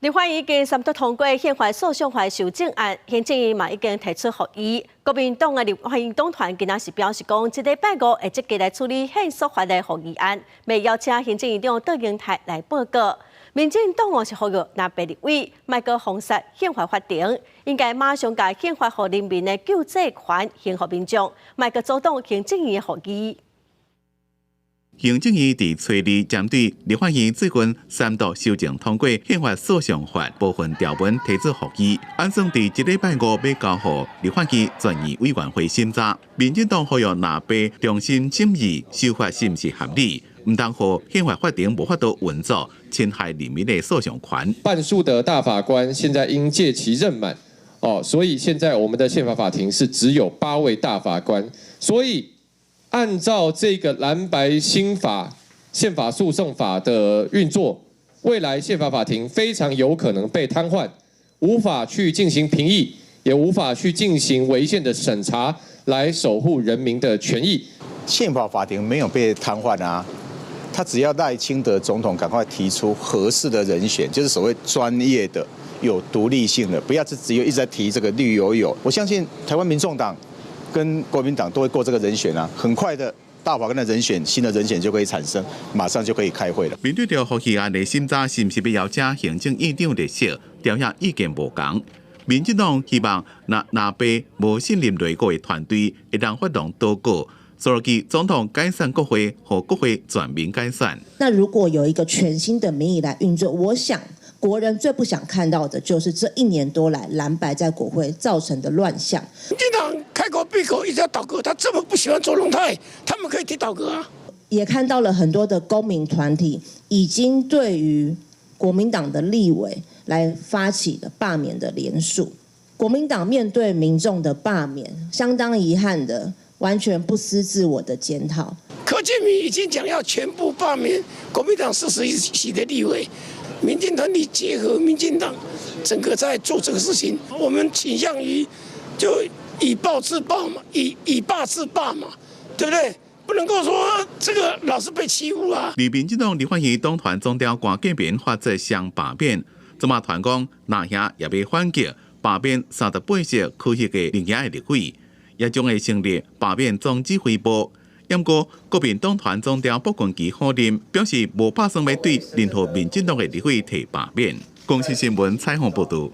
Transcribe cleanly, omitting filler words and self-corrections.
立法院已经三读通过宪法诉讼法修正案，行政院嘛已经提出合议。国民党的立法院党团今仔是表示讲，这礼拜五会积极来处理宪诉法的合议案，要邀请行政院长邓英泰来报告。民进党是呼吁那边立委莫阁封杀宪法法庭，应该马上把宪法和人民的救济权还给民众，莫阁阻挡行政院的合议。行政院伫初二针对立法院最近三读修正通过宪法诉讼法部分条文提出合议，按算伫一礼拜五要交予立法院专业委员会审查。民进党呼吁那边重新审议修法是毋是合理，唔当互宪法法庭无法度运作，侵害人民的诉讼权。半数的大法官现在因届期任满，所以现在我们的宪法法庭是只有8位大法官，所以。按照这个蓝白新法宪法诉讼法的运作，未来宪法法庭非常有可能被瘫痪，无法去进行评议，也无法去进行违宪的审查，来守护人民的权益。宪法法庭没有被瘫痪啊，他只要赖清德总统赶快提出合适的人选，就是所谓专业的、有独立性的，不要只有一直在提这个绿油油。我相信台湾民众党。跟国民党都会过这个人选啊，很快的大法官的人选，新的人选就可以产生，马上就可以开会了。面对着合议案的审查，是不是要邀请行政院长列席？调下意见无同。民进党希望那边无信任内阁的团队，会让发动倒戈，所以总统解散国会和国会全面解散。那如果有一个全新的民意来运作，我想。国人最不想看到的就是这1年多来蓝白在国会造成的乱象。民进党开口闭口一直要倒戈，他这么不喜欢卓荣泰，他们可以提倒戈啊。也看到了很多的公民团体已经对于国民党的立委来发起了罢免的联署。国民党面对民众的罢免，相当遗憾的，完全不思自我的检讨。柯建铭已经讲要全部罢免国民党41席的立委。民进团体结合民进党，整个在做这个事情，我们倾向于就以暴制暴嘛，以霸制霸嘛，对不对？不能够说这个老是被欺负啊。而民进党立法院党团总召关建民发出相罢免，怎么团讲那下也被反击，罢免38席可惜的另外的立委，也将会成立罢免总指挥部。不过，国民党团总召卜群基否认，表示无打算要对任何民进党的立委提罢免。公视新闻采访报道。